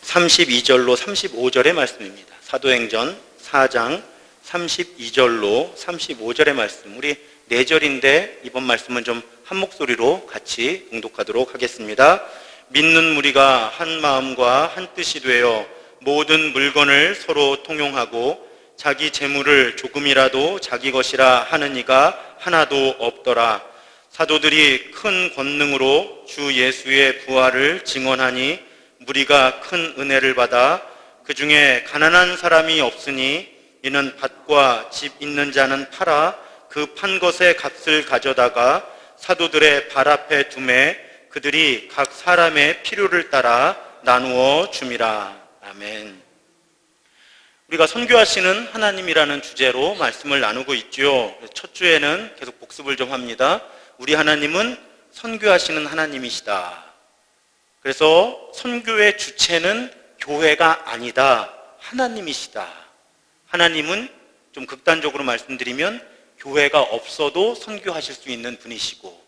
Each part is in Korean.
32절로 35절의 말씀입니다. 사도행전 4장 32절로 35절의 말씀. 우리 4절인데 이번 말씀은 좀 한 목소리로 같이 봉독하도록 하겠습니다. 믿는 무리가 한 마음과 한 뜻이 되어 모든 물건을 서로 통용하고 자기 재물을 조금이라도 자기 것이라 하는 이가 하나도 없더라. 사도들이 큰 권능으로 주 예수의 부활을 증언하니 무리가 큰 은혜를 받아 그 중에 가난한 사람이 없으니 이는 밭과 집 있는 자는 팔아 그 판 것의 값을 가져다가 사도들의 발 앞에 두매 그들이 각 사람의 필요를 따라 나누어 줌이라. 아멘. 우리가 선교하시는 하나님이라는 주제로 말씀을 나누고 있죠. 첫 주에는 계속 복습을 좀 합니다. 우리 하나님은 선교하시는 하나님이시다. 그래서 선교의 주체는 교회가 아니다. 하나님이시다. 하나님은 좀 극단적으로 말씀드리면 교회가 없어도 선교하실 수 있는 분이시고,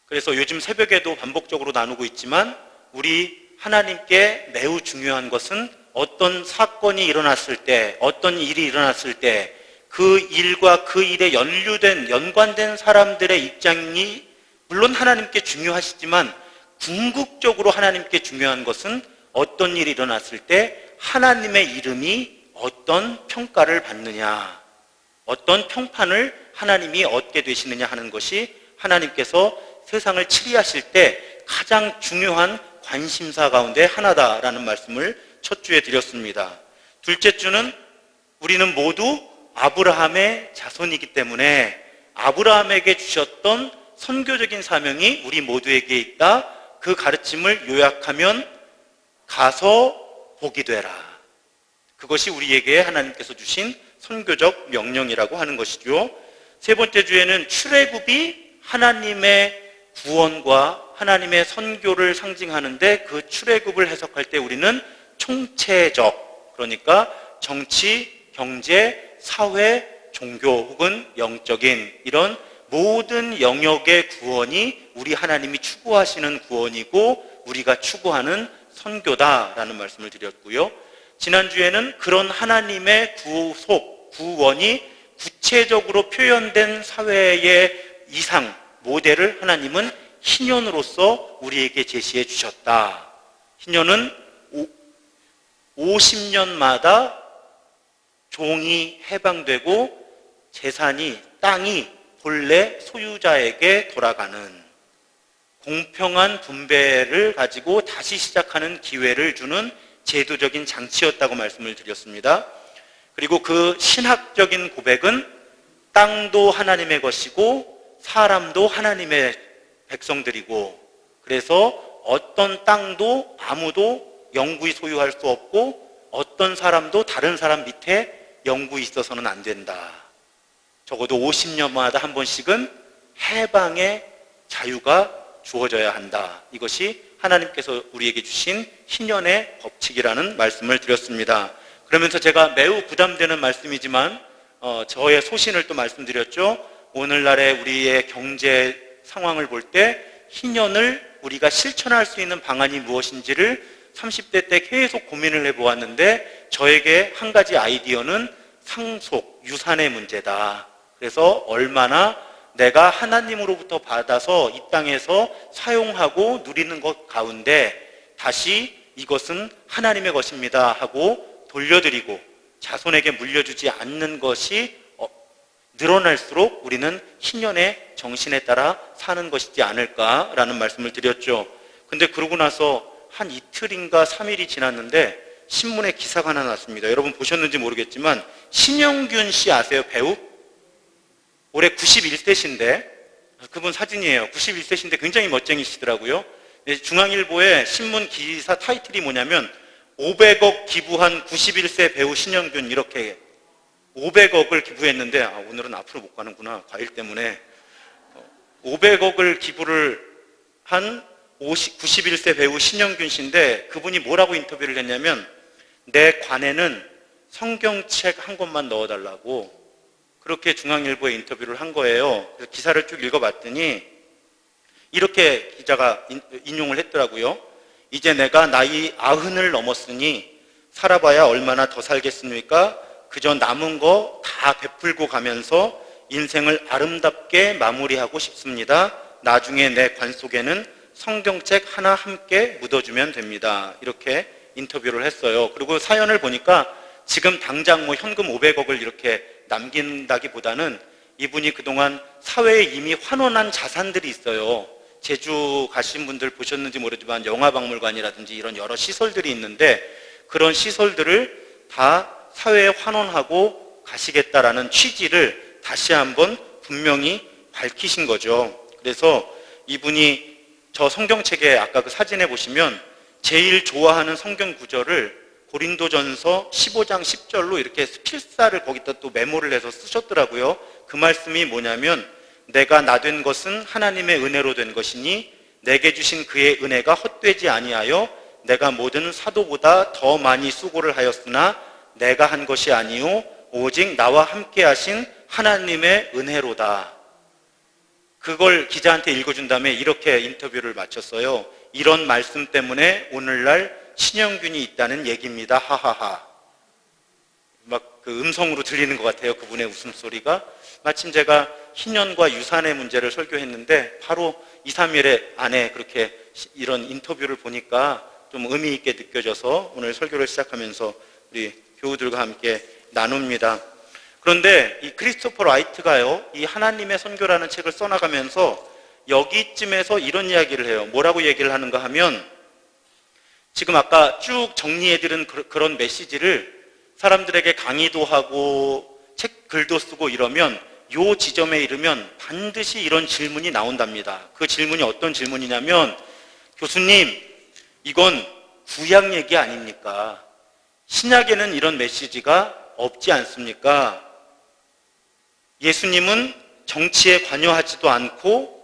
그래서 요즘 새벽에도 반복적으로 나누고 있지만 우리 하나님께 매우 중요한 것은 어떤 사건이 일어났을 때, 어떤 일이 일어났을 때 그 일과 그 일에 연관된 사람들의 입장이 물론 하나님께 중요하시지만 궁극적으로 하나님께 중요한 것은 어떤 일이 일어났을 때 하나님의 이름이 어떤 평가를 받느냐, 어떤 평판을 하나님이 얻게 되시느냐 하는 것이 하나님께서 세상을 치리하실 때 가장 중요한 관심사 가운데 하나다라는 말씀을 첫 주에 드렸습니다. 둘째 주는 우리는 모두 아브라함의 자손이기 때문에 아브라함에게 주셨던 선교적인 사명이 우리 모두에게 있다. 그 가르침을 요약하면 가서 복이 되라. 그것이 우리에게 하나님께서 주신 선교적 명령이라고 하는 것이죠. 세 번째 주에는 출애굽이 하나님의 구원과 하나님의 선교를 상징하는데 그 출애굽을 해석할 때 우리는 총체적, 그러니까 정치, 경제, 사회, 종교 혹은 영적인 이런 모든 영역의 구원이 우리 하나님이 추구하시는 구원이고 우리가 추구하는 선교다라는 말씀을 드렸고요. 지난주에는 그런 하나님의 구속, 구원이 구체적으로 표현된 사회의 이상, 모델을 하나님은 희년으로서 우리에게 제시해 주셨다. 희년은 50년마다 종이 해방되고 재산이, 땅이 본래 소유자에게 돌아가는 공평한 분배를 가지고 다시 시작하는 기회를 주는 제도적인 장치였다고 말씀을 드렸습니다. 그리고 그 신학적인 고백은 땅도 하나님의 것이고 사람도 하나님의 백성들이고, 그래서 어떤 땅도 아무도 영구히 소유할 수 없고 어떤 사람도 다른 사람 밑에 영구히 있어서는 안 된다. 적어도 50년마다 한 번씩은 해방의 자유가 주어져야 한다. 이것이 하나님께서 우리에게 주신 희년의 법칙이라는 말씀을 드렸습니다. 그러면서 제가 매우 부담되는 말씀이지만 저의 소신을 또 말씀드렸죠. 오늘날의 우리의 경제 상황을 볼 때 희년을 우리가 실천할 수 있는 방안이 무엇인지를 30대 때 계속 고민을 해보았는데 저에게 한 가지 아이디어는 상속, 유산의 문제다. 그래서 얼마나 내가 하나님으로부터 받아서 이 땅에서 사용하고 누리는 것 가운데 다시 이것은 하나님의 것입니다 하고 돌려드리고 자손에게 물려주지 않는 것이 늘어날수록 우리는 희년의 정신에 따라 사는 것이지 않을까라는 말씀을 드렸죠. 근데 그러고 나서 한 이틀인가 3일이 지났는데 신문에 기사가 하나 났습니다. 여러분 보셨는지 모르겠지만 신영균 씨 아세요? 배우? 올해 91세신데 그분 사진이에요. 91세신데 굉장히 멋쟁이시더라고요. 중앙일보의 신문 기사 타이틀이 뭐냐면 500억 기부한 91세 배우 신영균, 이렇게 500억을 기부했는데 오늘은 앞으로 못 가는구나, 과일 때문에. 500억을 기부를 한 91세 배우 신영균 씨인데 그분이 뭐라고 인터뷰를 했냐면 내 관에는 성경책 한 권만 넣어달라고 그렇게 중앙일보에 인터뷰를 한 거예요. 그래서 기사를 쭉 읽어봤더니 이렇게 기자가 인용을 했더라고요. 이제 내가 나이 90을 넘었으니 살아봐야 얼마나 더 살겠습니까? 그저 남은 거 다 베풀고 가면서 인생을 아름답게 마무리하고 싶습니다. 나중에 내 관 속에는 성경책 하나 함께 묻어주면 됩니다. 이렇게 인터뷰를 했어요. 그리고 사연을 보니까 지금 당장 뭐 현금 500억을 이렇게 남긴다기보다는 이분이 그동안 사회에 이미 환원한 자산들이 있어요. 제주 가신 분들 보셨는지 모르지만 영화박물관이라든지 이런 여러 시설들이 있는데 그런 시설들을 다 사회에 환원하고 가시겠다라는 취지를 다시 한번 분명히 밝히신 거죠. 그래서 이분이 저 성경책에 아까 그 사진에 보시면 제일 좋아하는 성경 구절을 고린도전서 15장 10절로 이렇게 필사를 거기다 또 메모를 해서 쓰셨더라고요. 그 말씀이 뭐냐면 내가 나 된 것은 하나님의 은혜로 된 것이니 내게 주신 그의 은혜가 헛되지 아니하여 내가 모든 사도보다 더 많이 수고를 하였으나 내가 한 것이 아니요 오직 나와 함께 하신 하나님의 은혜로다. 그걸 기자한테 읽어준 다음에 이렇게 인터뷰를 마쳤어요. 이런 말씀 때문에 오늘날 신영균이 있다는 얘기입니다. 하하하. 막 그 음성으로 들리는 것 같아요. 그분의 웃음소리가. 마침 제가 희년과 유산의 문제를 설교했는데 바로 2, 3일 안에 그렇게 이런 인터뷰를 보니까 좀 의미 있게 느껴져서 오늘 설교를 시작하면서 우리 교우들과 함께 나눕니다. 그런데 이 크리스토퍼 라이트가요, 이 하나님의 선교라는 책을 써나가면서 여기쯤에서 이런 이야기를 해요. 뭐라고 얘기를 하는가 하면 지금 아까 쭉 정리해드린 그런 메시지를 사람들에게 강의도 하고 글도 쓰고 이러면 요 지점에 이르면 반드시 이런 질문이 나온답니다. 그 질문이 어떤 질문이냐면 교수님, 이건 구약 얘기 아닙니까? 신약에는 이런 메시지가 없지 않습니까? 예수님은 정치에 관여하지도 않고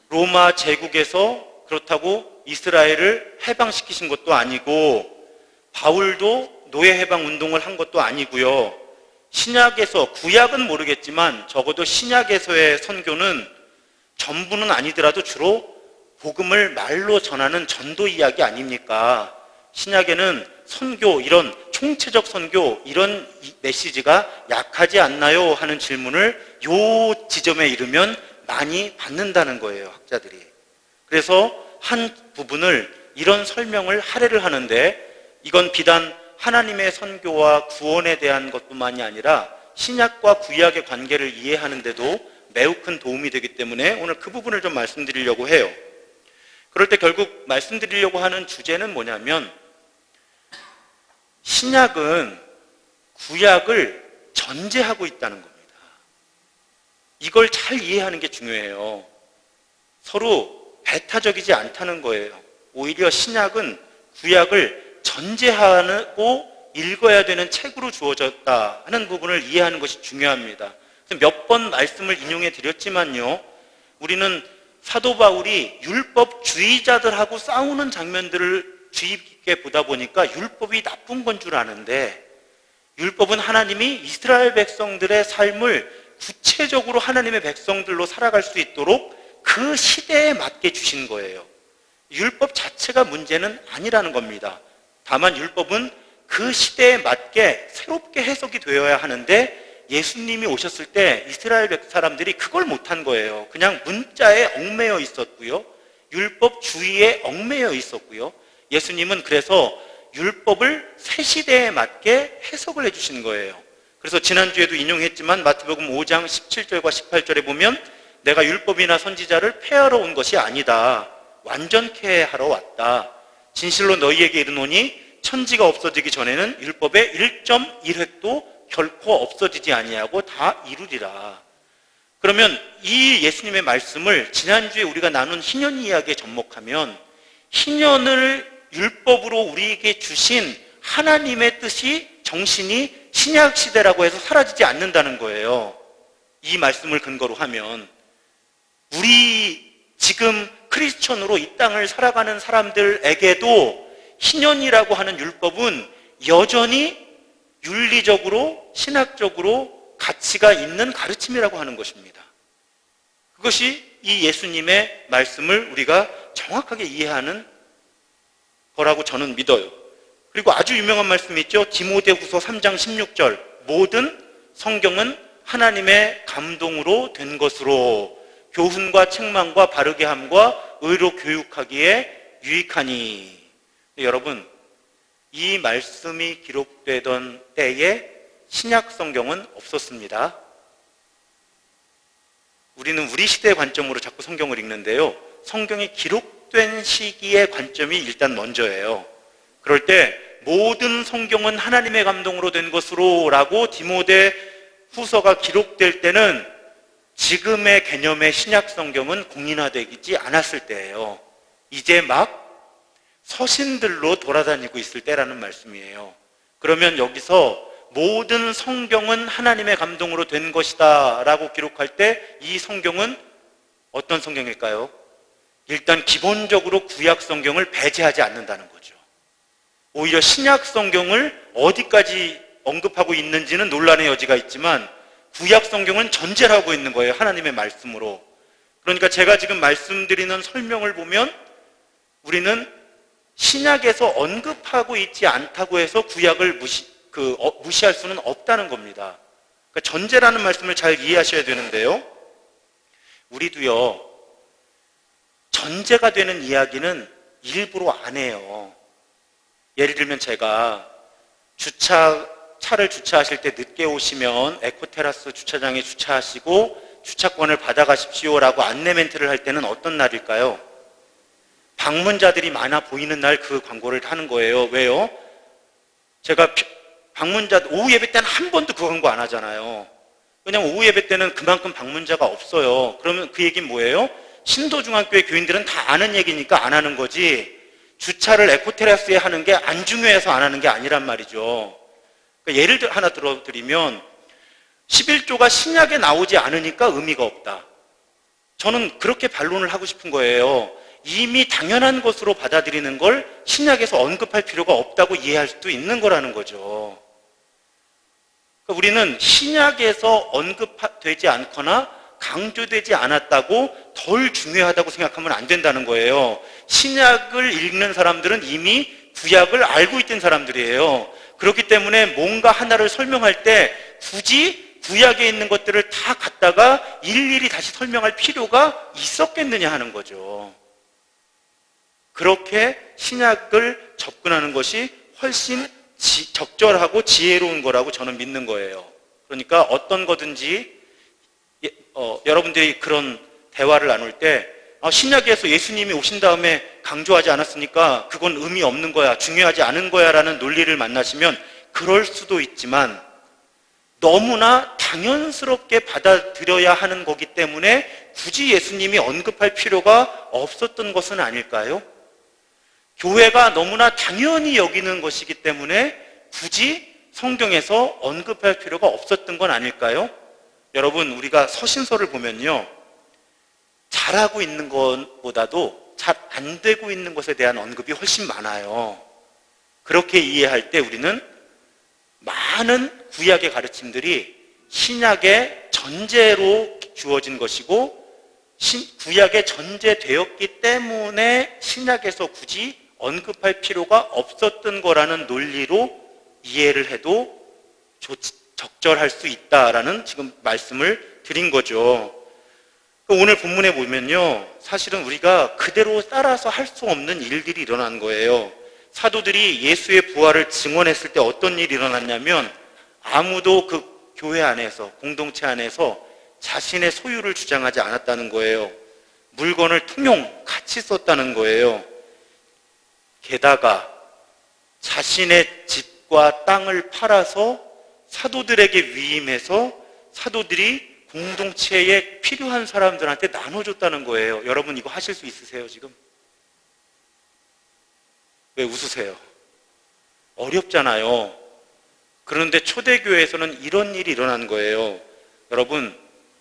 로마 제국에서 그렇다고 이스라엘을 해방시키신 것도 아니고 바울도 노예 해방 운동을 한 것도 아니고요. 신약에서, 구약은 모르겠지만 적어도 신약에서의 선교는 전부는 아니더라도 주로 복음을 말로 전하는 전도 이야기 아닙니까? 신약에는 선교, 이런 총체적 선교, 이런 메시지가 약하지 않나요? 하는 질문을 요 지점에 이르면 많이 받는다는 거예요, 학자들이. 그래서 한 부분을 이런 설명을 할애를 하는데 이건 비단 하나님의 선교와 구원에 대한 것뿐만이 아니라 신약과 구약의 관계를 이해하는 데도 매우 큰 도움이 되기 때문에 오늘 그 부분을 좀 말씀드리려고 해요. 그럴 때 결국 말씀드리려고 하는 주제는 뭐냐면 신약은 구약을 전제하고 있다는 겁니다. 이걸 잘 이해하는 게 중요해요. 서로 배타적이지 않다는 거예요. 오히려 신약은 구약을 전제하고 읽어야 되는 책으로 주어졌다 하는 부분을 이해하는 것이 중요합니다. 몇 번 말씀을 인용해 드렸지만요, 우리는 사도 바울이 율법주의자들하고 싸우는 장면들을 주의 깊게 보다 보니까 율법이 나쁜 건 줄 아는데 율법은 하나님이 이스라엘 백성들의 삶을 구체적으로 하나님의 백성들로 살아갈 수 있도록 그 시대에 맞게 주신 거예요. 율법 자체가 문제는 아니라는 겁니다. 다만 율법은 그 시대에 맞게 새롭게 해석이 되어야 하는데 예수님이 오셨을 때 이스라엘 사람들이 그걸 못한 거예요. 그냥 문자에 얽매여 있었고요. 율법주의에 얽매여 있었고요. 예수님은 그래서 율법을 새 시대에 맞게 해석을 해주신 거예요. 그래서 지난주에도 인용했지만 마태복음 5장 17절과 18절에 보면 내가 율법이나 선지자를 폐하러 온 것이 아니다. 완전케 하러 왔다. 진실로 너희에게 이르노니 천지가 없어지기 전에는 율법의 1.1획도 결코 없어지지 아니하고 다 이루리라. 그러면 이 예수님의 말씀을 지난주에 우리가 나눈 희년 이야기에 접목하면 희년을 율법으로 우리에게 주신 하나님의 뜻이 정신이 신약 시대라고 해서 사라지지 않는다는 거예요. 이 말씀을 근거로 하면 우리 지금 크리스천으로 이 땅을 살아가는 사람들에게도 희년이라고 하는 율법은 여전히 윤리적으로 신학적으로 가치가 있는 가르침이라고 하는 것입니다. 그것이 이 예수님의 말씀을 우리가 정확하게 이해하는 거라고 저는 믿어요. 그리고 아주 유명한 말씀이 있죠. 디모데후서 3장 16절. 모든 성경은 하나님의 감동으로 된 것으로 교훈과 책망과 바르게 함과 의로 교육하기에 유익하니. 여러분, 이 말씀이 기록되던 때에 신약 성경은 없었습니다. 우리는 우리 시대의 관점으로 자꾸 성경을 읽는데요. 성경이 기록된 시기의 관점이 일단 먼저예요. 그럴 때 모든 성경은 하나님의 감동으로 된 것으로 라고 디모데 후서가 기록될 때는 지금의 개념의 신약 성경은 공인화되지 않았을 때예요. 이제 막 서신들로 돌아다니고 있을 때라는 말씀이에요. 그러면 여기서 모든 성경은 하나님의 감동으로 된 것이다 라고 기록할 때 이 성경은 어떤 성경일까요? 일단 기본적으로 구약 성경을 배제하지 않는다는 거죠. 오히려 신약 성경을 어디까지 언급하고 있는지는 논란의 여지가 있지만 구약 성경은 전제를 하고 있는 거예요. 하나님의 말씀으로. 그러니까 제가 지금 말씀드리는 설명을 보면 우리는 신약에서 언급하고 있지 않다고 해서 구약을 무시할 수는 없다는 겁니다. 그러니까 전제라는 말씀을 잘 이해하셔야 되는데요. 우리도요, 전제가 되는 이야기는 일부러 안 해요. 예를 들면 제가 차를 주차하실 때 늦게 오시면 에코테라스 주차장에 주차하시고 주차권을 받아가십시오라고 안내 멘트를 할 때는 어떤 날일까요? 방문자들이 많아 보이는 날 그 광고를 하는 거예요. 왜요? 제가 오후 예배 때는 한 번도 그 광고 안 하잖아요. 왜냐면 오후 예배 때는 그만큼 방문자가 없어요. 그러면 그 얘기는 뭐예요? 신도중앙교회 교인들은 다 아는 얘기니까 안 하는 거지, 주차를 에코테라스에 하는 게 안 중요해서 안 하는 게 아니란 말이죠. 그러니까 예를 하나 들어드리면 11조가 신약에 나오지 않으니까 의미가 없다. 저는 그렇게 반론을 하고 싶은 거예요. 이미 당연한 것으로 받아들이는 걸 신약에서 언급할 필요가 없다고 이해할 수도 있는 거라는 거죠. 그러니까 우리는 신약에서 언급되지 않거나 강조되지 않았다고 덜 중요하다고 생각하면 안 된다는 거예요. 신약을 읽는 사람들은 이미 구약을 알고 있던 사람들이에요. 그렇기 때문에 뭔가 하나를 설명할 때 굳이 구약에 있는 것들을 다 갖다가 일일이 다시 설명할 필요가 있었겠느냐 하는 거죠. 그렇게 신약을 접근하는 것이 훨씬 적절하고 지혜로운 거라고 저는 믿는 거예요. 그러니까 어떤 거든지 여러분들이 그런 대화를 나눌 때 신약에서 예수님이 오신 다음에 강조하지 않았으니까 그건 의미 없는 거야, 중요하지 않은 거야 라는 논리를 만나시면 그럴 수도 있지만 너무나 당연스럽게 받아들여야 하는 거기 때문에 굳이 예수님이 언급할 필요가 없었던 것은 아닐까요? 교회가 너무나 당연히 여기는 것이기 때문에 굳이 성경에서 언급할 필요가 없었던 건 아닐까요? 여러분, 우리가 서신서를 보면요, 잘하고 있는 것보다도 잘 안 되고 있는 것에 대한 언급이 훨씬 많아요. 그렇게 이해할 때 우리는 많은 구약의 가르침들이 신약의 전제로 주어진 것이고 구약에 전제되었기 때문에 신약에서 굳이 언급할 필요가 없었던 거라는 논리로 이해를 해도 적절할 수 있다라는 지금 말씀을 드린 거죠. 오늘 본문에 보면요, 사실은 우리가 그대로 따라서 할 수 없는 일들이 일어난 거예요. 사도들이 예수의 부활을 증언했을 때 어떤 일이 일어났냐면 아무도 그 교회 안에서, 공동체 안에서 자신의 소유를 주장하지 않았다는 거예요. 물건을 통용, 같이 썼다는 거예요. 게다가 자신의 집과 땅을 팔아서 사도들에게 위임해서 사도들이 공동체에 필요한 사람들한테 나눠줬다는 거예요. 여러분 이거 하실 수 있으세요 지금? 왜 웃으세요? 어렵잖아요. 그런데 초대교회에서는 이런 일이 일어난 거예요. 여러분,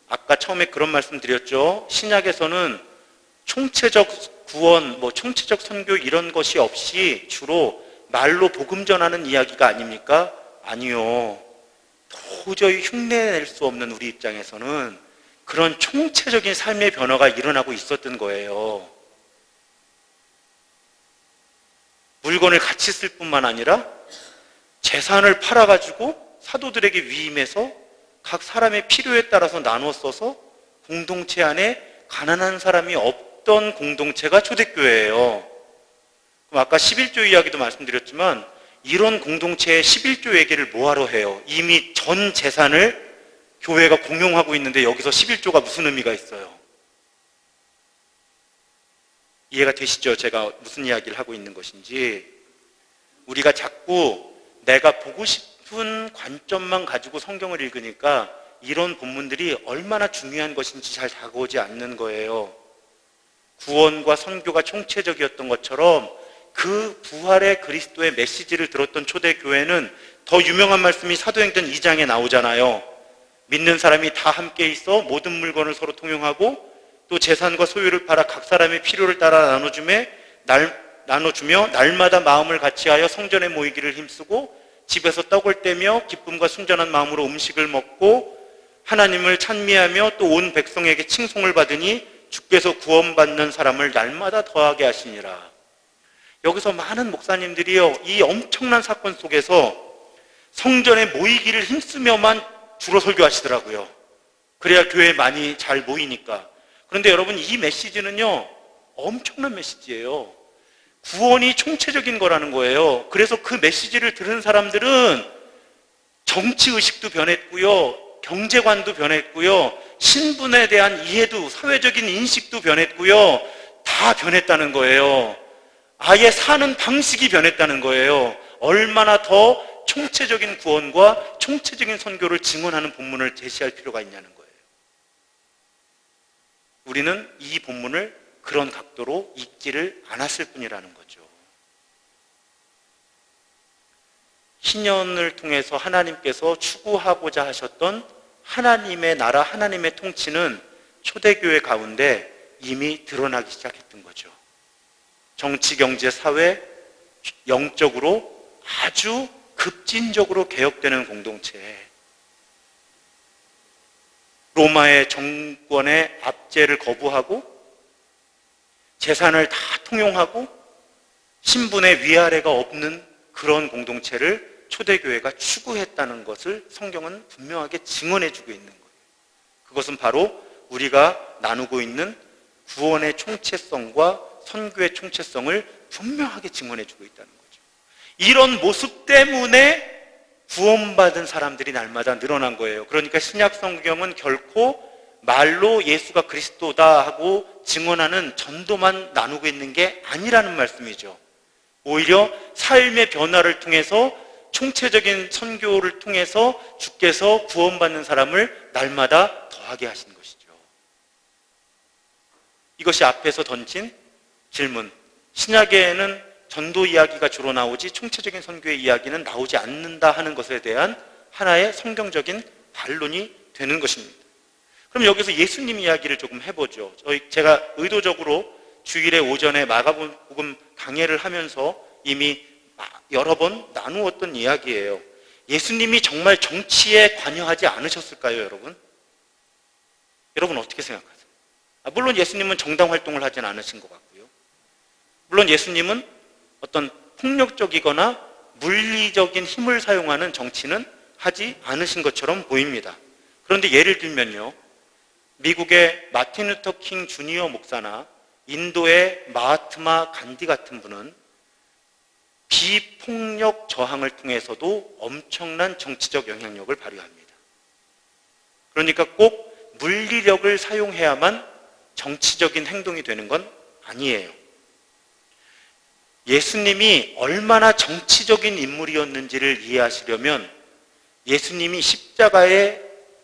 아까 처음에 그런 말씀 드렸죠. 신약에서는 총체적 구원, 총체적 선교 이런 것이 없이 주로 말로 복음 전하는 이야기가 아닙니까? 아니요. 도저히 흉내낼 수 없는 우리 입장에서는 그런 총체적인 삶의 변화가 일어나고 있었던 거예요. 물건을 같이 쓸 뿐만 아니라 재산을 팔아가지고 사도들에게 위임해서 각 사람의 필요에 따라서 나눠 써서 공동체 안에 가난한 사람이 없던 공동체가 초대교회예요. 그럼 아까 11조 이야기도 말씀드렸지만 이런 공동체의 11조 얘기를 뭐하러 해요? 이미 전 재산을 교회가 공용하고 있는데 여기서 11조가 무슨 의미가 있어요? 이해가 되시죠? 제가 무슨 이야기를 하고 있는 것인지. 우리가 자꾸 내가 보고 싶은 관점만 가지고 성경을 읽으니까 이런 본문들이 얼마나 중요한 것인지 잘 다가오지 않는 거예요. 구원과 선교가 총체적이었던 것처럼 그 부활의 그리스도의 메시지를 들었던 초대교회는 더 유명한 말씀이 사도행전 2장에 나오잖아요. 믿는 사람이 다 함께 있어 모든 물건을 서로 통용하고 또 재산과 소유를 팔아 각 사람의 필요를 따라 나눠주며 날마다 마음을 같이하여 성전에 모이기를 힘쓰고 집에서 떡을 떼며 기쁨과 순전한 마음으로 음식을 먹고 하나님을 찬미하며 또 온 백성에게 칭송을 받으니 주께서 구원받는 사람을 날마다 더하게 하시니라. 여기서 많은 목사님들이요, 이 엄청난 사건 속에서 성전에 모이기를 힘쓰며만 주로 설교하시더라고요. 그래야 교회에 많이 잘 모이니까. 그런데 여러분, 이 메시지는요 엄청난 메시지예요. 구원이 총체적인 거라는 거예요. 그래서 그 메시지를 들은 사람들은 정치의식도 변했고요, 경제관도 변했고요, 신분에 대한 이해도, 사회적인 인식도 변했고요, 다 변했다는 거예요. 아예 사는 방식이 변했다는 거예요. 얼마나 더 총체적인 구원과 총체적인 선교를 증언하는 본문을 제시할 필요가 있냐는 거예요. 우리는 이 본문을 그런 각도로 읽지를 않았을 뿐이라는 거죠. 신년을 통해서 하나님께서 추구하고자 하셨던 하나님의 나라, 하나님의 통치는 초대교회 가운데 이미 드러나기 시작했던 거죠. 정치, 경제, 사회, 영적으로 아주 급진적으로 개혁되는 공동체. 로마의 정권의 압제를 거부하고 재산을 다 통용하고 신분의 위아래가 없는 그런 공동체를 초대교회가 추구했다는 것을 성경은 분명하게 증언해주고 있는 거예요. 그것은 바로 우리가 나누고 있는 구원의 총체성과 선교의 총체성을 분명하게 증언해주고 있다는 거죠. 이런 모습 때문에 구원받은 사람들이 날마다 늘어난 거예요. 그러니까 신약 성경은 결코 말로 예수가 그리스도다 하고 증언하는 전도만 나누고 있는 게 아니라는 말씀이죠. 오히려 삶의 변화를 통해서 총체적인 선교를 통해서 주께서 구원받는 사람을 날마다 더하게 하신 것이죠. 이것이 앞에서 던진 질문. 신약에는 전도 이야기가 주로 나오지 총체적인 선교의 이야기는 나오지 않는다 하는 것에 대한 하나의 성경적인 반론이 되는 것입니다. 그럼 여기서 예수님 이야기를 조금 해보죠. 제가 의도적으로 주일에 오전에 마가복음 강해를 하면서 이미 여러 번 나누었던 이야기예요. 예수님이 정말 정치에 관여하지 않으셨을까요, 여러분? 여러분 어떻게 생각하세요? 물론 예수님은 정당 활동을 하진 않으신 것 같고요. 물론 예수님은 어떤 폭력적이거나 물리적인 힘을 사용하는 정치는 하지 않으신 것처럼 보입니다. 그런데 예를 들면요, 미국의 마틴 루터 킹 주니어 목사나 인도의 마하트마 간디 같은 분은 비폭력 저항을 통해서도 엄청난 정치적 영향력을 발휘합니다. 그러니까 꼭 물리력을 사용해야만 정치적인 행동이 되는 건 아니에요. 예수님이 얼마나 정치적인 인물이었는지를 이해하시려면 예수님이 십자가에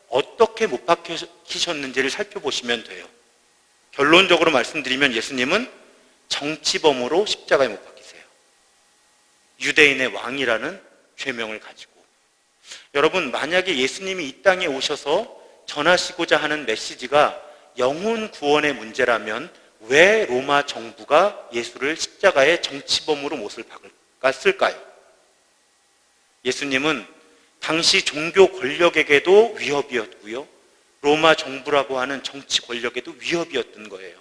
어떻게 못 박히셨는지를 살펴보시면 돼요. 결론적으로 말씀드리면 예수님은 정치범으로 십자가에 못 박히세요. 유대인의 왕이라는 죄명을 가지고. 여러분, 만약에 예수님이 이 땅에 오셔서 전하시고자 하는 메시지가 영혼 구원의 문제라면 왜 로마 정부가 예수를 십자가에 정치범으로 못을 박았을까요? 예수님은 당시 종교 권력에게도 위협이었고요, 로마 정부라고 하는 정치 권력에도 위협이었던 거예요.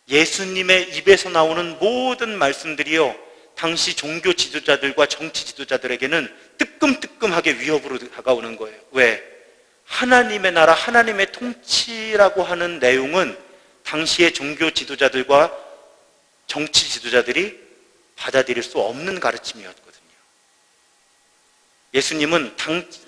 예수님의 입에서 나오는 모든 말씀들이요, 당시 종교 지도자들과 정치 지도자들에게는 뜨끔뜨끔하게 위협으로 다가오는 거예요. 왜? 하나님의 나라, 하나님의 통치라고 하는 내용은 당시의 종교 지도자들과 정치 지도자들이 받아들일 수 없는 가르침이었거든요. 예수님은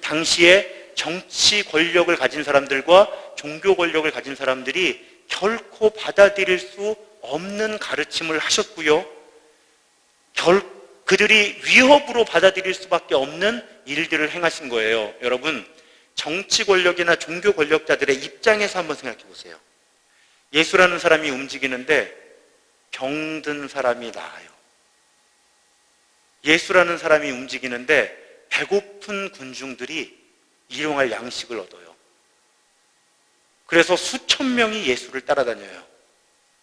당시에 정치 권력을 가진 사람들과 종교 권력을 가진 사람들이 결코 받아들일 수 없는 가르침을 하셨고요. 그들이 위협으로 받아들일 수밖에 없는 일들을 행하신 거예요. 여러분, 정치 권력이나 종교 권력자들의 입장에서 한번 생각해 보세요. 예수라는 사람이 움직이는데 병든 사람이 나아요. 예수라는 사람이 움직이는데 배고픈 군중들이 일용할 양식을 얻어요. 그래서 수천 명이 예수를 따라다녀요.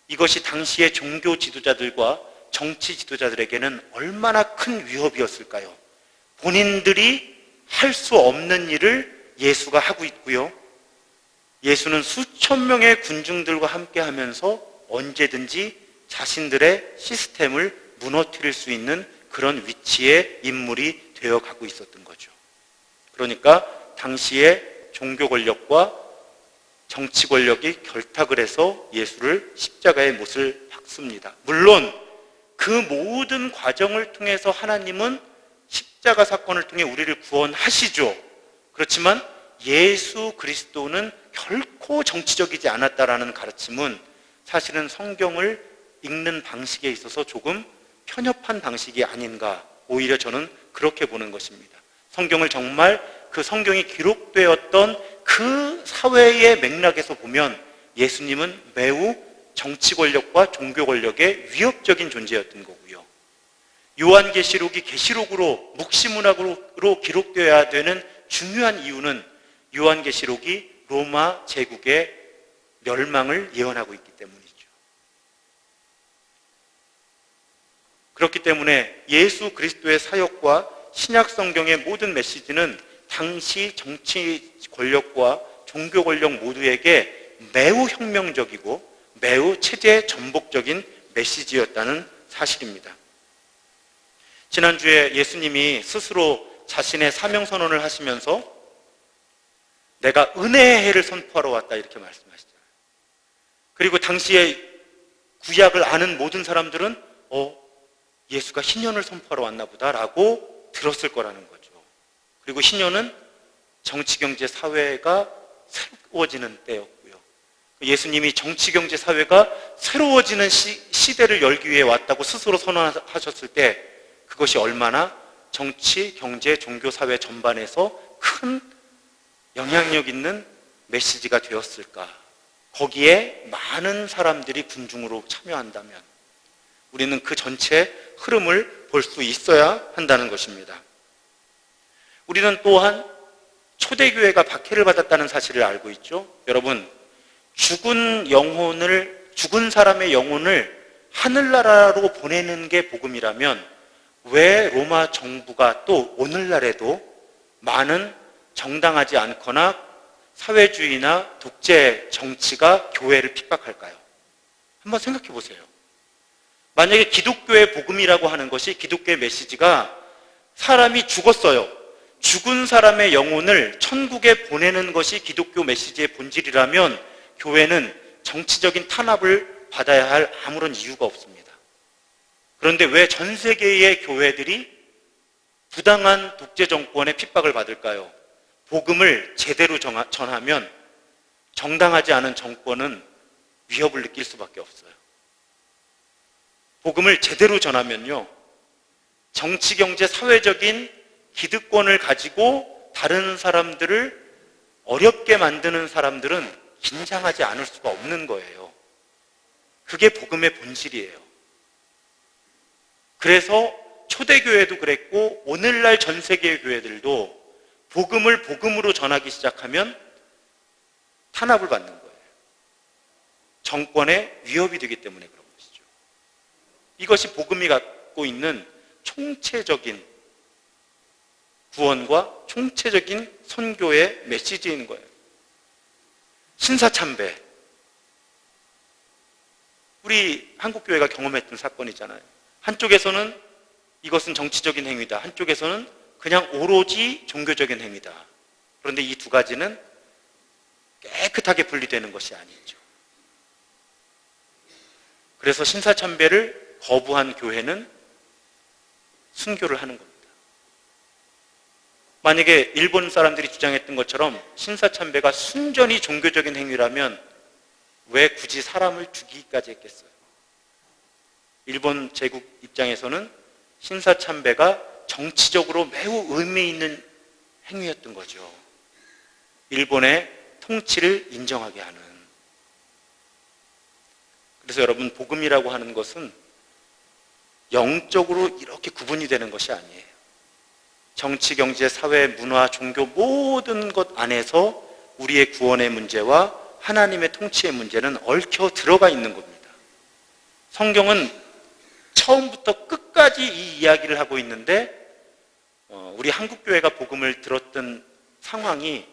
이것이 당시의 종교 지도자들과 정치 지도자들에게는 얼마나 큰 위협이었을까요? 본인들이 할 수 없는 일을 예수가 하고 있고요. 예수는 수천 명의 군중들과 함께 하면서 언제든지 자신들의 시스템을 무너뜨릴 수 있는 그런 위치의 인물이 되어가고 있었던 거죠. 그러니까 당시의 종교 권력과 정치 권력이 결탁을 해서 예수를 십자가에 못을 박습니다. 물론 그 모든 과정을 통해서 하나님은 십자가 사건을 통해 우리를 구원하시죠. 그렇지만 예수 그리스도는 결코 정치적이지 않았다라는 가르침은 사실은 성경을 읽는 방식에 있어서 조금 편협한 방식이 아닌가, 오히려 저는 그렇게 보는 것입니다. 성경을 정말 그 성경이 기록되었던 그 사회의 맥락에서 보면 예수님은 매우 정치 권력과 종교 권력의 위협적인 존재였던 거고요. 요한계시록이 계시록으로 묵시문학으로 기록되어야 되는 중요한 이유는 요한계시록이 로마 제국의 멸망을 예언하고 있기 때문이죠. 그렇기 때문에 예수 그리스도의 사역과 신약 성경의 모든 메시지는 당시 정치 권력과 종교 권력 모두에게 매우 혁명적이고 매우 체제 전복적인 메시지였다는 사실입니다. 지난주에 예수님이 스스로 자신의 사명 선언을 하시면서 내가 은혜의 해를 선포하러 왔다 이렇게 말씀하시잖아요. 그리고 당시에 구약을 아는 모든 사람들은 예수가 신년을 선포하러 왔나 보다라고 들었을 거라는 거죠. 그리고 신년은 정치, 경제, 사회가 새로워지는 때였고요. 예수님이 정치, 경제, 사회가 새로워지는 시대를 열기 위해 왔다고 스스로 선언하셨을 때 그것이 얼마나 정치, 경제, 종교, 사회 전반에서 큰 영향력 있는 메시지가 되었을까. 거기에 많은 사람들이 군중으로 참여한다면 우리는 그 전체 흐름을 볼 수 있어야 한다는 것입니다. 우리는 또한 초대교회가 박해를 받았다는 사실을 알고 있죠. 여러분, 죽은 사람의 영혼을 하늘나라로 보내는 게 복음이라면 왜 로마 정부가 또 오늘날에도 많은 정당하지 않거나 사회주의나 독재 정치가 교회를 핍박할까요? 한번 생각해 보세요. 만약에 기독교의 복음이라고 하는 것이, 기독교의 메시지가 사람이 죽었어요. 죽은 사람의 영혼을 천국에 보내는 것이 기독교 메시지의 본질이라면 교회는 정치적인 탄압을 받아야 할 아무런 이유가 없습니다. 그런데 왜 전 세계의 교회들이 부당한 독재 정권의 핍박을 받을까요? 복음을 제대로 전하면 정당하지 않은 정권은 위협을 느낄 수밖에 없어요. 복음을 제대로 전하면요, 정치, 경제, 사회적인 기득권을 가지고 다른 사람들을 어렵게 만드는 사람들은 긴장하지 않을 수가 없는 거예요. 그게 복음의 본질이에요. 그래서 초대교회도 그랬고 오늘날 전 세계의 교회들도 복음을 복음으로 전하기 시작하면 탄압을 받는 거예요. 정권의 위협이 되기 때문에 그런 것이죠. 이것이 복음이 갖고 있는 총체적인 구원과 총체적인 선교의 메시지인 거예요. 신사참배, 우리 한국교회가 경험했던 사건이잖아요. 한쪽에서는 이것은 정치적인 행위다. 한쪽에서는 그냥 오로지 종교적인 행위다. 그런데 이 두 가지는 깨끗하게 분리되는 것이 아니죠. 그래서 신사참배를 거부한 교회는 순교를 하는 겁니다. 만약에 일본 사람들이 주장했던 것처럼 신사참배가 순전히 종교적인 행위라면 왜 굳이 사람을 죽이기까지 했겠어요? 일본 제국 입장에서는 신사참배가 정치적으로 매우 의미 있는 행위였던 거죠. 일본의 통치를 인정하게 하는. 그래서 여러분, 복음이라고 하는 것은 영적으로 이렇게 구분이 되는 것이 아니에요. 정치, 경제, 사회, 문화, 종교 모든 것 안에서 우리의 구원의 문제와 하나님의 통치의 문제는 얽혀 들어가 있는 겁니다. 성경은 처음부터 끝까지 이 이야기를 하고 있는데 우리 한국교회가 복음을 들었던 상황이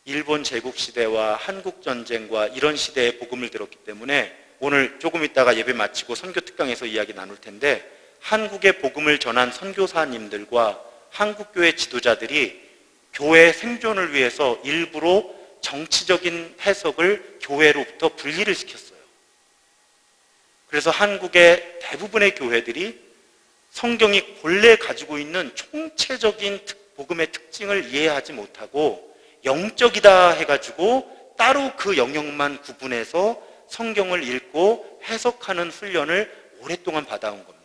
일본 제국시대와 한국전쟁과 이런 시대에 복음을 들었기 때문에 오늘 조금 있다가 예배 마치고 선교 특강에서 이야기 나눌 텐데 한국의 복음을 전한 선교사님들과 한국교회 지도자들이 교회 생존을 위해서 일부러 정치적인 해석을 교회로부터 분리를 시켰어요. 그래서 한국의 대부분의 교회들이 성경이 본래 가지고 있는 총체적인 복음의 특징을 이해하지 못하고 영적이다 해가지고 따로 그 영역만 구분해서 성경을 읽고 해석하는 훈련을 오랫동안 받아온 겁니다.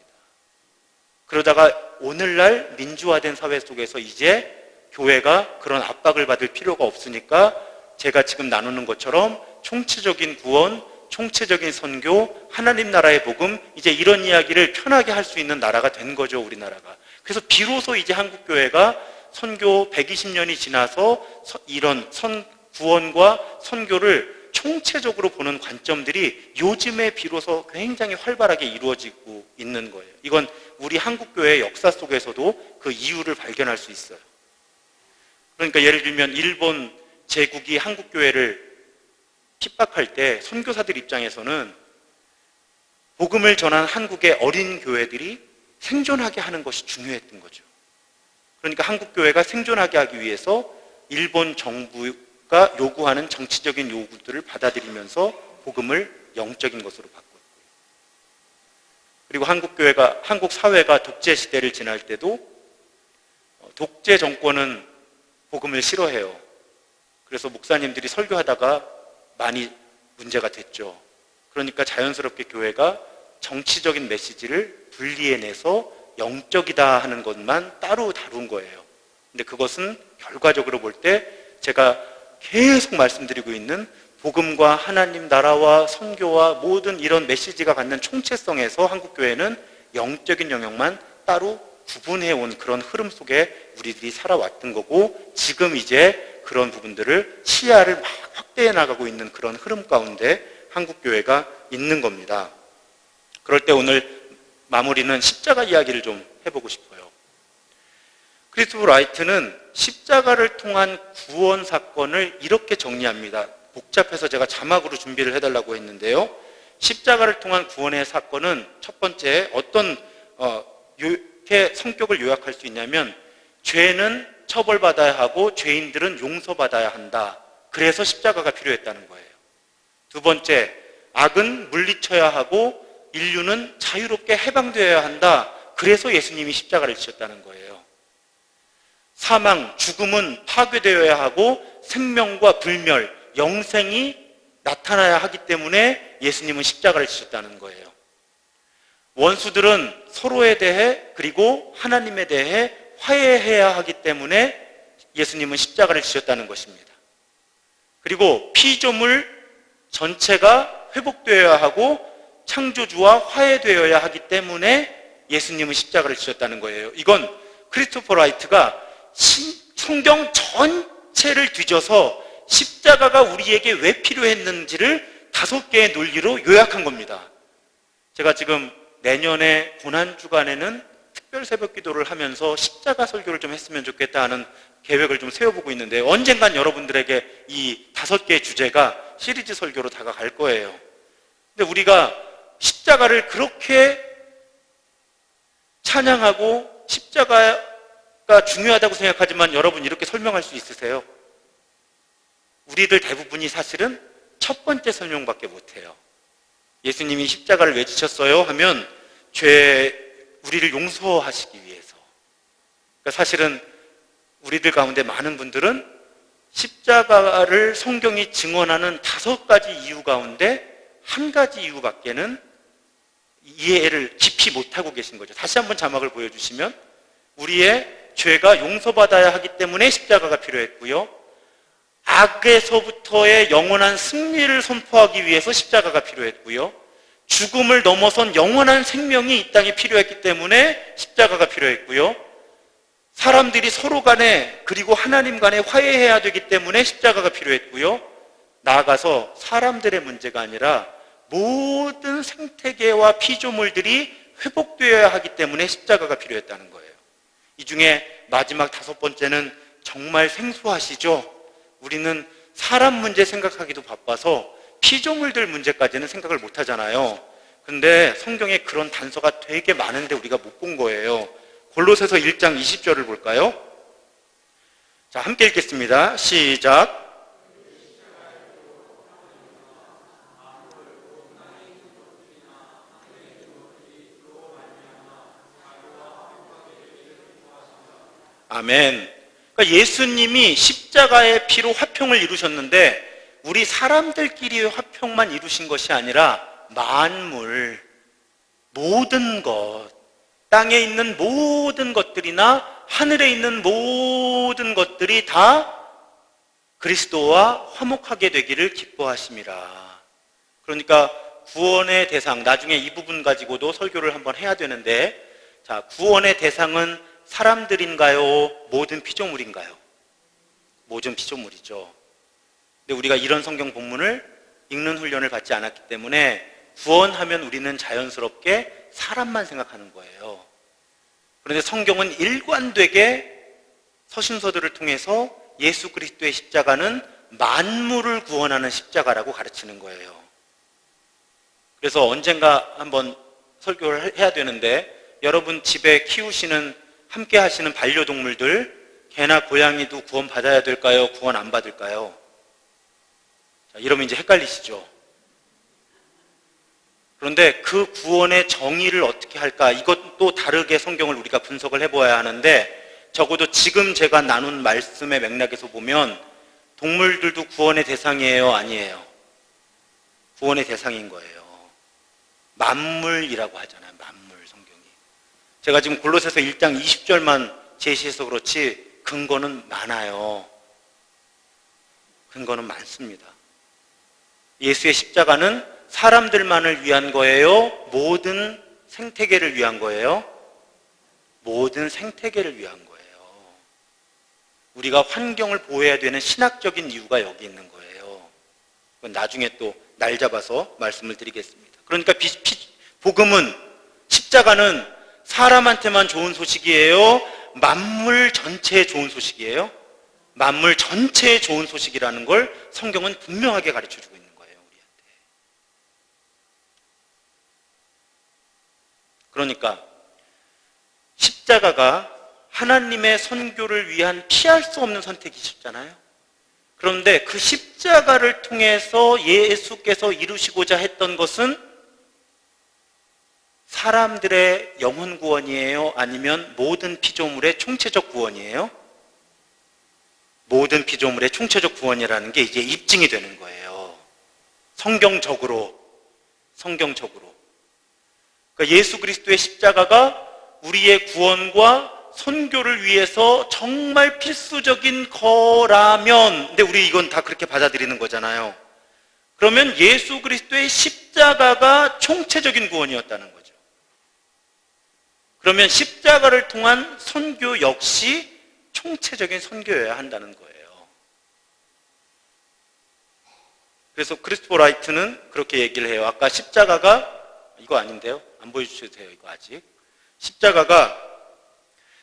그러다가 오늘날 민주화된 사회 속에서 이제 교회가 그런 압박을 받을 필요가 없으니까 제가 지금 나누는 것처럼 총체적인 구원, 총체적인 선교, 하나님 나라의 복음, 이제 이런 이야기를 편하게 할 수 있는 나라가 된 거죠, 우리나라가. 그래서 비로소 이제 한국교회가 선교 120년이 지나서 이런 구원과 선교를 총체적으로 보는 관점들이 요즘에 비로소 굉장히 활발하게 이루어지고 있는 거예요. 이건 우리 한국교회의 역사 속에서도 그 이유를 발견할 수 있어요. 그러니까 예를 들면 일본 제국이 한국교회를 핍박할 때 선교사들 입장에서는 복음을 전한 한국의 어린 교회들이 생존하게 하는 것이 중요했던 거죠. 그러니까 한국교회가 생존하게 하기 위해서 일본 정부가 요구하는 정치적인 요구들을 받아들이면서 복음을 영적인 것으로 바꿨고요. 그리고 한국 사회가 독재 시대를 지날 때도 독재 정권은 복음을 싫어해요. 그래서 목사님들이 설교하다가 많이 문제가 됐죠. 그러니까 자연스럽게 교회가 정치적인 메시지를 분리해내서 영적이다 하는 것만 따로 다룬 거예요. 근데 그것은 결과적으로 볼 때 제가 계속 말씀드리고 있는 복음과 하나님 나라와 선교와 모든 이런 메시지가 갖는 총체성에서 한국교회는 영적인 영역만 따로 구분해온 그런 흐름 속에 우리들이 살아왔던 거고 지금 이제 그런 부분들을 시야를 막 확대해 나가고 있는 그런 흐름 가운데 한국교회가 있는 겁니다. 그럴 때 오늘 마무리는 십자가 이야기를 좀 해보고 싶어요. 크리스토퍼 라이트는 십자가를 통한 구원 사건을 이렇게 정리합니다. 복잡해서 제가 자막으로 준비를 해달라고 했는데요. 십자가를 통한 구원의 사건은 첫 번째 어떤 이렇게 성격을 요약할 수 있냐면 죄는 처벌받아야 하고 죄인들은 용서받아야 한다. 그래서 십자가가 필요했다는 거예요. 두 번째, 악은 물리쳐야 하고 인류는 자유롭게 해방되어야 한다. 그래서 예수님이 십자가를 지셨다는 거예요. 사망, 죽음은 파괴되어야 하고 생명과 불멸, 영생이 나타나야 하기 때문에 예수님은 십자가를 지셨다는 거예요. 원수들은 서로에 대해 그리고 하나님에 대해 화해해야 하기 때문에 예수님은 십자가를 지셨다는 것입니다. 그리고 피조물 전체가 회복되어야 하고 창조주와 화해되어야 하기 때문에 예수님은 십자가를 지셨다는 거예요. 이건 크리스토퍼 라이트가 성경 전체를 뒤져서 십자가가 우리에게 왜 필요했는지를 5개의 논리로 요약한 겁니다. 제가 지금 내년에 고난주간에는 특별 새벽 기도를 하면서 십자가 설교를 좀 했으면 좋겠다 하는 계획을 좀 세워보고 있는데 언젠간 여러분들에게 이 5개의 주제가 시리즈 설교로 다가갈 거예요. 근데 우리가 십자가를 그렇게 찬양하고 십자가가 중요하다고 생각하지만 여러분 이렇게 설명할 수 있으세요? 우리들 대부분이 사실은 첫 번째 설명밖에 못해요. 예수님이 십자가를 왜 지셨어요? 하면 우리를 용서하시기 위해서. 그러니까 사실은 우리들 가운데 많은 분들은 십자가를 성경이 증언하는 5가지 이유 가운데 한 가지 이유밖에는 이해를 깊이 못하고 계신 거죠. 다시 한번 자막을 보여주시면 우리의 죄가 용서받아야 하기 때문에 십자가가 필요했고요. 악에서부터의 영원한 승리를 선포하기 위해서 십자가가 필요했고요. 죽음을 넘어선 영원한 생명이 이 땅에 필요했기 때문에 십자가가 필요했고요. 사람들이 서로 간에 그리고 하나님 간에 화해해야 되기 때문에 십자가가 필요했고요. 나아가서 사람들의 문제가 아니라 모든 생태계와 피조물들이 회복되어야 하기 때문에 십자가가 필요했다는 거예요. 이 중에 마지막 5번째는 정말 생소하시죠? 우리는 사람 문제 생각하기도 바빠서 피조물들 문제까지는 생각을 못 하잖아요. 근데 성경에 그런 단서가 되게 많은데 우리가 못 본 거예요. 골로새서 1장 20절을 볼까요? 자, 함께 읽겠습니다. 시작. 아멘. 그러니까 예수님이 십자가의 피로 화평을 이루셨는데 우리 사람들끼리의 화평만 이루신 것이 아니라 만물, 모든 것, 땅에 있는 모든 것들이나 하늘에 있는 모든 것들이 다 그리스도와 화목하게 되기를 기뻐하심이라. 그러니까 구원의 대상, 나중에 이 부분 가지고도 설교를 한번 해야 되는데, 자, 구원의 대상은 사람들인가요? 모든 피조물인가요? 모든 피조물이죠. 근데 우리가 이런 성경 본문을 읽는 훈련을 받지 않았기 때문에 구원하면 우리는 자연스럽게 사람만 생각하는 거예요. 그런데 성경은 일관되게 서신서들을 통해서 예수 그리스도의 십자가는 만물을 구원하는 십자가라고 가르치는 거예요. 그래서 언젠가 한번 설교를 해야 되는데, 여러분 집에 키우시는, 함께 하시는 반려동물들, 개나 고양이도 구원 받아야 될까요? 구원 안 받을까요? 자, 이러면 이제 헷갈리시죠? 그런데 그 구원의 정의를 어떻게 할까? 이것도 다르게 성경을 우리가 분석을 해보아야 하는데, 적어도 지금 제가 나눈 말씀의 맥락에서 보면 동물들도 구원의 대상이에요? 아니에요? 구원의 대상인 거예요. 만물이라고 하잖아요. 만물, 성경이. 제가 지금 골로새서 1장 20절만 제시해서 그렇지 근거는 많아요. 근거는 많습니다. 예수의 십자가는 사람들만을 위한 거예요? 모든 생태계를 위한 거예요? 모든 생태계를 위한 거예요. 우리가 환경을 보호해야 되는 신학적인 이유가 여기 있는 거예요. 그건 나중에 또 날 잡아서 말씀을 드리겠습니다. 그러니까 복음은, 십자가는 사람한테만 좋은 소식이에요? 만물 전체에 좋은 소식이에요? 만물 전체에 좋은 소식이라는 걸 성경은 분명하게 가르쳐주고 있는 거예요, 우리한테. 그러니까 십자가가 하나님의 선교를 위한 피할 수 없는 선택이셨잖아요. 그런데 그 십자가를 통해서 예수께서 이루시고자 했던 것은 사람들의 영혼 구원이에요? 아니면 모든 피조물의 총체적 구원이에요? 모든 피조물의 총체적 구원이라는 게 이제 입증이 되는 거예요. 성경적으로. 그러니까 예수 그리스도의 십자가가 우리의 구원과 선교를 위해서 정말 필수적인 거라면, 근데 우리 이건 다 그렇게 받아들이는 거잖아요. 그러면 예수 그리스도의 십자가가 총체적인 구원이었다는 거죠. 그러면 십자가를 통한 선교 역시 총체적인 선교여야 한다는 거예요. 그래서 크리스토퍼 라이트는 그렇게 얘기를 해요. 아까 십자가가, 이거 아닌데요? 안 보여주셔도 돼요, 이거 아직. 십자가가,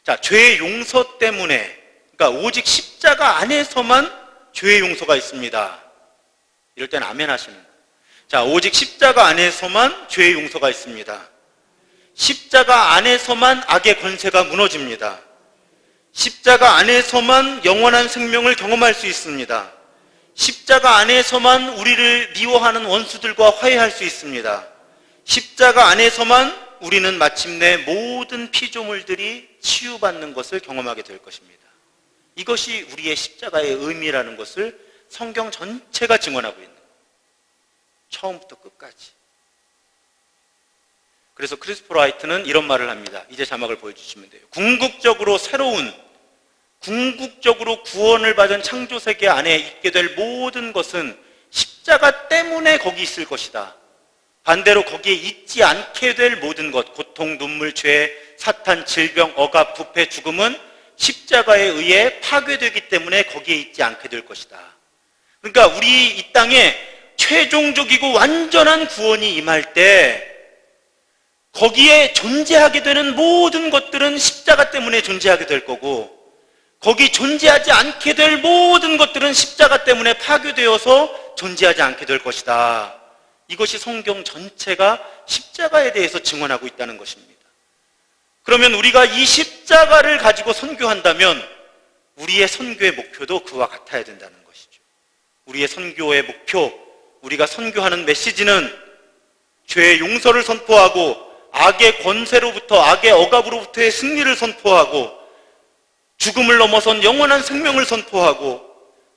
자, 죄의 용서 때문에, 그러니까 오직 십자가 안에서만 죄의 용서가 있습니다. 이럴 땐 아멘 하시는 거예요. 자, 오직 십자가 안에서만 죄의 용서가 있습니다. 십자가 안에서만 악의 권세가 무너집니다. 십자가 안에서만 영원한 생명을 경험할 수 있습니다. 십자가 안에서만 우리를 미워하는 원수들과 화해할 수 있습니다. 십자가 안에서만 우리는 마침내 모든 피조물들이 치유받는 것을 경험하게 될 것입니다. 이것이 우리의 십자가의 의미라는 것을 성경 전체가 증언하고 있는 거예요. 처음부터 끝까지. 그래서 크리스토퍼 라이트는 이런 말을 합니다. 이제 자막을 보여주시면 돼요. 궁극적으로 새로운, 궁극적으로 구원을 받은 창조세계 안에 있게 될 모든 것은 십자가 때문에 거기 있을 것이다. 반대로 거기에 있지 않게 될 모든 것, 고통, 눈물, 죄, 사탄, 질병, 억압, 부패, 죽음은 십자가에 의해 파괴되기 때문에 거기에 있지 않게 될 것이다. 그러니까 우리 이 땅에 최종적이고 완전한 구원이 임할 때 거기에 존재하게 되는 모든 것들은 십자가 때문에 존재하게 될 거고, 거기 존재하지 않게 될 모든 것들은 십자가 때문에 파괴되어서 존재하지 않게 될 것이다. 이것이 성경 전체가 십자가에 대해서 증언하고 있다는 것입니다. 그러면 우리가 이 십자가를 가지고 선교한다면 우리의 선교의 목표도 그와 같아야 된다는 것이죠. 우리의 선교의 목표, 우리가 선교하는 메시지는 죄의 용서를 선포하고 악의 권세로부터, 악의 억압으로부터의 승리를 선포하고 죽음을 넘어선 영원한 생명을 선포하고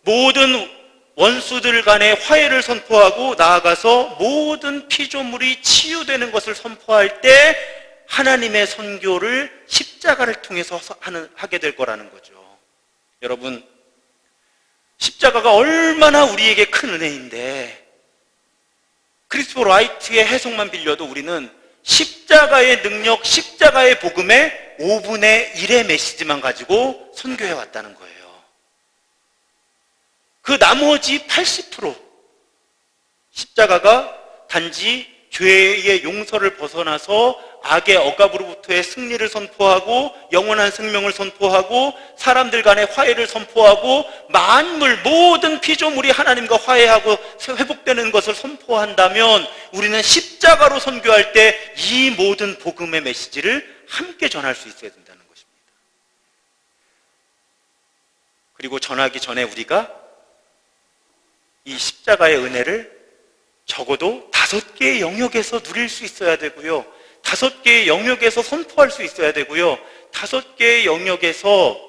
모든 원수들 간의 화해를 선포하고 나아가서 모든 피조물이 치유되는 것을 선포할 때 하나님의 선교를 십자가를 통해서 하게 될 거라는 거죠. 여러분, 십자가가 얼마나 우리에게 큰 은혜인데 크리스토퍼 라이트의 해석만 빌려도 우리는 십자가의 능력, 십자가의 복음의 5분의 1의 메시지만 가지고 선교해 왔다는 거예요. 그 나머지 80% 십자가가 단지 죄의 용서를 벗어나서 악의 억압으로부터의 승리를 선포하고 영원한 생명을 선포하고 사람들 간의 화해를 선포하고 만물 모든 피조물이 하나님과 화해하고 회복되는 것을 선포한다면 우리는 십자가로 선교할 때 이 모든 복음의 메시지를 함께 전할 수 있어야 된다는 것입니다. 그리고 전하기 전에 우리가 이 십자가의 은혜를 적어도 5개의 영역에서 누릴 수 있어야 되고요. 5개의 영역에서 선포할 수 있어야 되고요. 5개의 영역에서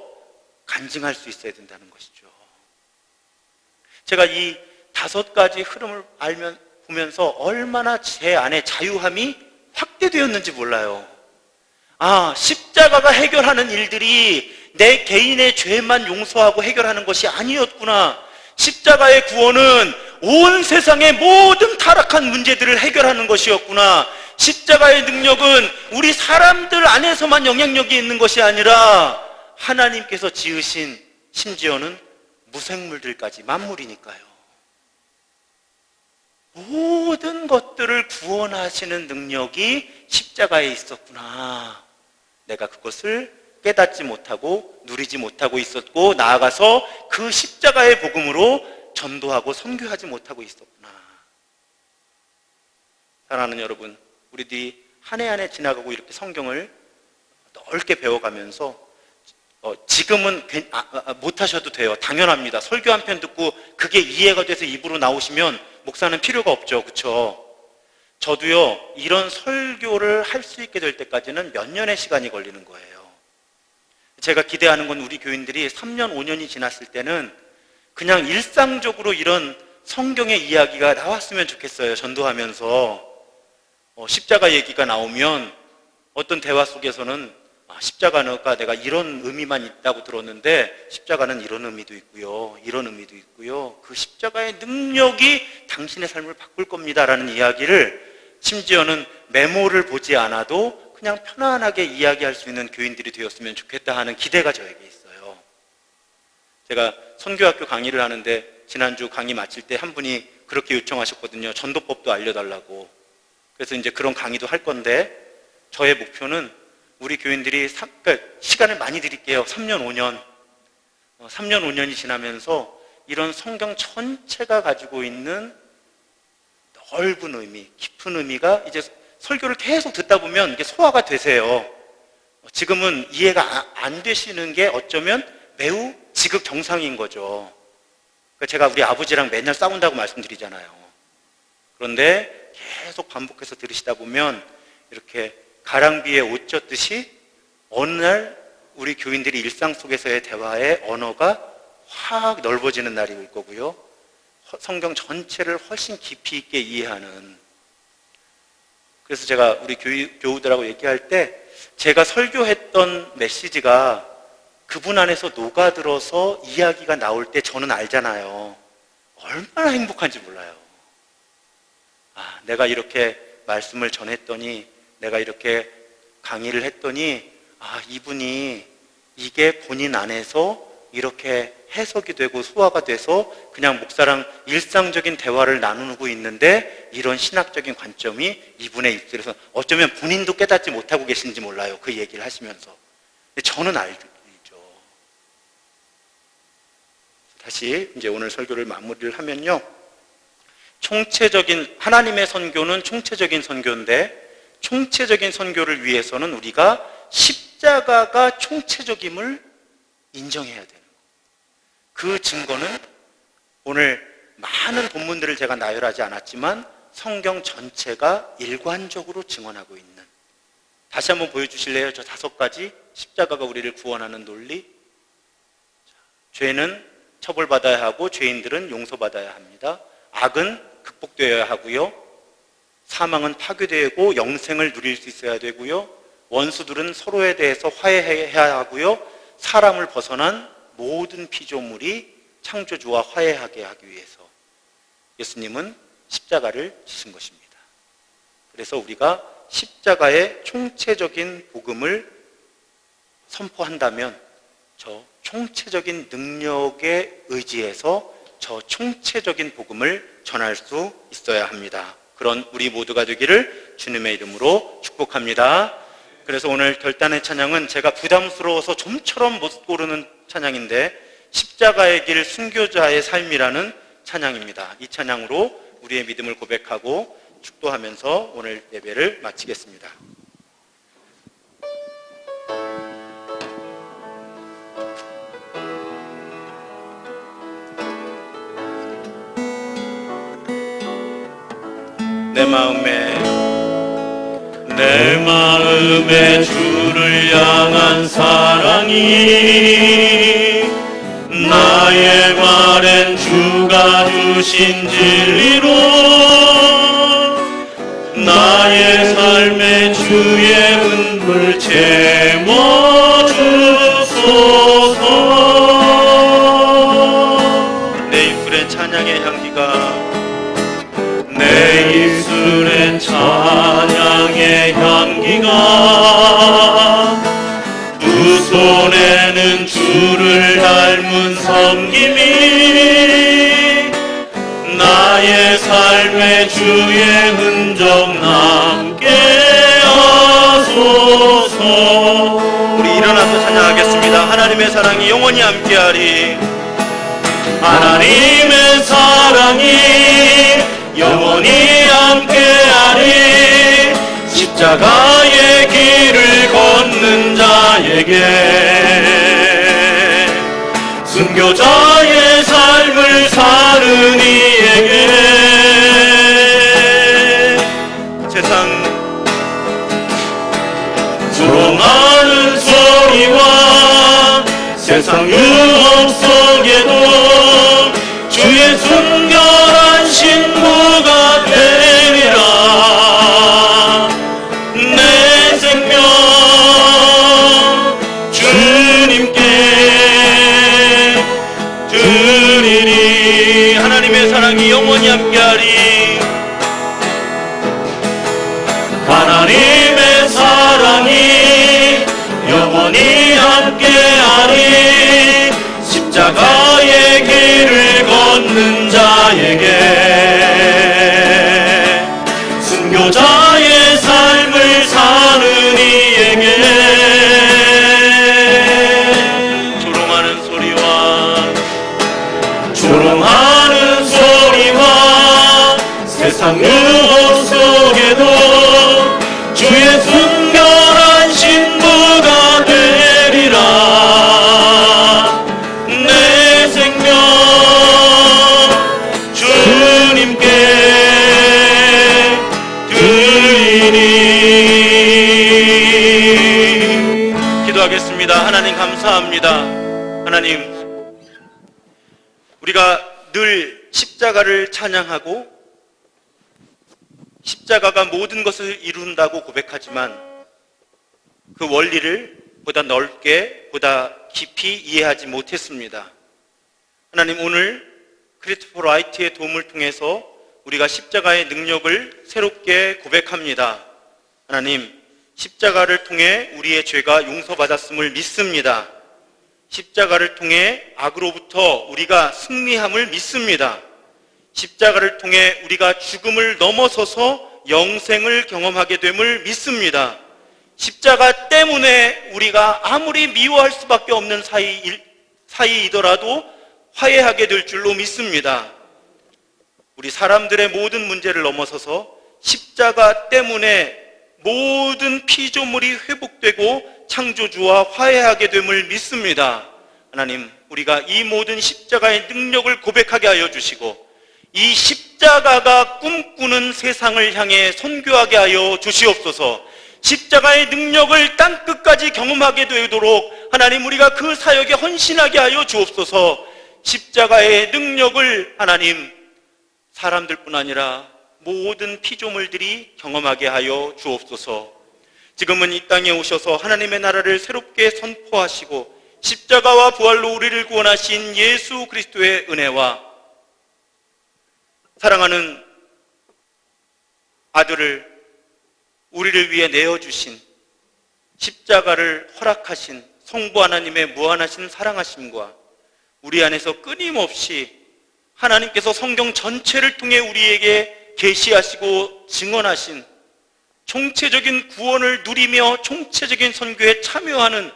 간증할 수 있어야 된다는 것이죠. 제가 이 5가지 흐름을 보면서 얼마나 제 안에 자유함이 확대되었는지 몰라요. 아, 십자가가 해결하는 일들이 내 개인의 죄만 용서하고 해결하는 것이 아니었구나. 십자가의 구원은 온 세상의 모든 타락한 문제들을 해결하는 것이었구나. 십자가의 능력은 우리 사람들 안에서만 영향력이 있는 것이 아니라 하나님께서 지으신 심지어는 무생물들까지 만물이니까요. 모든 것들을 구원하시는 능력이 십자가에 있었구나. 내가 그것을 깨닫지 못하고 누리지 못하고 있었고 나아가서 그 십자가의 복음으로 전도하고 선교하지 못하고 있었구나. 사랑하는 여러분, 우리들이 한 해 한 해 지나가고 이렇게 성경을 넓게 배워가면서 지금은 못하셔도 돼요. 당연합니다. 설교 한 편 듣고 그게 이해가 돼서 입으로 나오시면 목사는 필요가 없죠. 그렇죠? 저도요, 이런 설교를 할 수 있게 될 때까지는 몇 년의 시간이 걸리는 거예요. 제가 기대하는 건 우리 교인들이 3년, 5년이 지났을 때는 그냥 일상적으로 이런 성경의 이야기가 나왔으면 좋겠어요. 전도하면서 십자가 얘기가 나오면 어떤 대화 속에서는 십자가가 내가 이런 의미만 있다고 들었는데 십자가는 이런 의미도 있고요, 이런 의미도 있고요, 그 십자가의 능력이 당신의 삶을 바꿀 겁니다라는 이야기를 심지어는 메모를 보지 않아도 그냥 편안하게 이야기할 수 있는 교인들이 되었으면 좋겠다 하는 기대가 저에게 있어요. 제가 선교학교 강의를 하는데 지난주 강의 마칠 때 한 분이 그렇게 요청하셨거든요. 전도법도 알려달라고. 그래서 이제 그런 강의도 할 건데 저의 목표는 우리 교인들이 그러니까 시간을 많이 드릴게요. 3년, 5년. 3년, 5년이 지나면서 이런 성경 전체가 가지고 있는 넓은 의미, 깊은 의미가 이제 설교를 계속 듣다 보면 이게 소화가 되세요. 지금은 이해가 안 되시는 게 어쩌면 매우 지극정상인 거죠. 제가 우리 아버지랑 맨날 싸운다고 말씀드리잖아요. 그런데 계속 반복해서 들으시다 보면 이렇게 가랑비에 옷 젖듯이 어느 날 우리 교인들이 일상 속에서의 대화의 언어가 확 넓어지는 날이 올 거고요. 성경 전체를 훨씬 깊이 있게 이해하는. 그래서 제가 우리 교우들하고 얘기할 때 제가 설교했던 메시지가 그분 안에서 녹아들어서 이야기가 나올 때 저는 알잖아요. 얼마나 행복한지 몰라요. 아, 내가 이렇게 말씀을 전했더니, 내가 이렇게 강의를 했더니, 아, 이분이 이게 본인 안에서 이렇게 해석이 되고 소화가 돼서 그냥 목사랑 일상적인 대화를 나누고 있는데 이런 신학적인 관점이 이분의 입술에서 어쩌면 본인도 깨닫지 못하고 계신지 몰라요. 그 얘기를 하시면서. 근데 저는 알죠. 다시 이제 오늘 설교를 마무리를 하면요. 총체적인, 하나님의 선교는 총체적인 선교인데 총체적인 선교를 위해서는 우리가 십자가가 총체적임을 인정해야 되는 거예요. 그 증거는 오늘 많은 본문들을 제가 나열하지 않았지만 성경 전체가 일관적으로 증언하고 있는, 다시 한번 보여주실래요? 저 5가지 십자가가 우리를 구원하는 논리. 죄는 처벌받아야 하고 죄인들은 용서받아야 합니다. 악은 극복되어야 하고요. 사망은 파괴되고 영생을 누릴 수 있어야 되고요. 원수들은 서로에 대해서 화해해야 하고요. 사람을 벗어난 모든 피조물이 창조주와 화해하게 하기 위해서 예수님은 십자가를 지신 것입니다. 그래서 우리가 십자가의 총체적인 복음을 선포한다면 저 총체적인 능력에 의지해서 저 총체적인 복음을 전할 수 있어야 합니다. 그런 우리 모두가 되기를 주님의 이름으로 축복합니다. 그래서 오늘 결단의 찬양은 제가 부담스러워서 좀처럼 못 고르는 찬양인데 십자가의 길 순교자의 삶이라는 찬양입니다. 이 찬양으로 우리의 믿음을 고백하고 축도하면서 오늘 예배를 마치겠습니다. 내 마음에 주를 향한 사랑이 나의 말엔 주가 주신 진리로 나의 삶에 주의 은물 채워주소서. 내 입술엔 찬양의 향기가 내 입술엔 찬양의 향기가 두 손에는 주를 닮은 섬김이 나의 삶에 주의 흔적 남게 하소서. 우리 일어나서 찬양하겠습니다. 하나님의 사랑이 영원히 함께하리. 하나님의 사랑이 영원히 함께하리. 십자가의 길을 걷는 자에게 순교자의 삶을 사는 이에게 세상 조롱하는 소리와 세상 유혹 속에도 주의 순결한 신부가 되리라. 내 생명 주님께 드리니. 하나님의 사랑이 영원히 함께하리. 하나님의 사랑이 영원히 함께하리. 십자가의 길을 걷는 자에게 순교자의 삶을 사는 이에게 조롱하는 소리와 세상 유혹 속에도 기도하겠습니다. 하나님 감사합니다. 하나님, 우리가 늘 십자가를 찬양하고 십자가가 모든 것을 이룬다고 고백하지만 그 원리를 보다 넓게, 보다 깊이 이해하지 못했습니다. 하나님, 오늘 크리스토퍼 라이트의 도움을 통해서 우리가 십자가의 능력을 새롭게 고백합니다. 하나님, 십자가를 통해 우리의 죄가 용서받았음을 믿습니다. 십자가를 통해 악으로부터 우리가 승리함을 믿습니다. 십자가를 통해 우리가 죽음을 넘어서서 영생을 경험하게 됨을 믿습니다. 십자가 때문에 우리가 아무리 미워할 수밖에 없는 사이이더라도 화해하게 될 줄로 믿습니다. 우리 사람들의 모든 문제를 넘어서서 십자가 때문에 모든 피조물이 회복되고 창조주와 화해하게 됨을 믿습니다. 하나님, 우리가 이 모든 십자가의 능력을 고백하게 하여 주시고 이 십자가가 꿈꾸는 세상을 향해 선교하게 하여 주시옵소서. 십자가의 능력을 땅끝까지 경험하게 되도록 하나님, 우리가 그 사역에 헌신하게 하여 주옵소서. 십자가의 능력을 하나님, 사람들뿐 아니라 모든 피조물들이 경험하게 하여 주옵소서. 지금은 이 땅에 오셔서 하나님의 나라를 새롭게 선포하시고 십자가와 부활로 우리를 구원하신 예수 그리스도의 은혜와 사랑하는 아들을 우리를 위해 내어주신, 십자가를 허락하신 성부 하나님의 무한하신 사랑하심과 우리 안에서 끊임없이 하나님께서 성경 전체를 통해 우리에게 계시하시고 증언하신 총체적인 구원을 누리며 총체적인 선교에 참여하는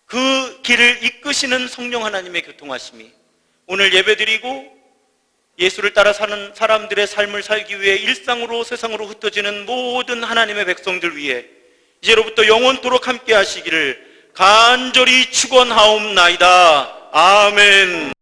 그 길을 이끄시는 성령 하나님의 교통하심이 오늘 예배드리고 예수를 따라 사는 사람들의 삶을 살기 위해 일상으로 세상으로 흩어지는 모든 하나님의 백성들 위해 이제로부터 영원토록 함께 하시기를 간절히 축원하옵나이다. 아멘.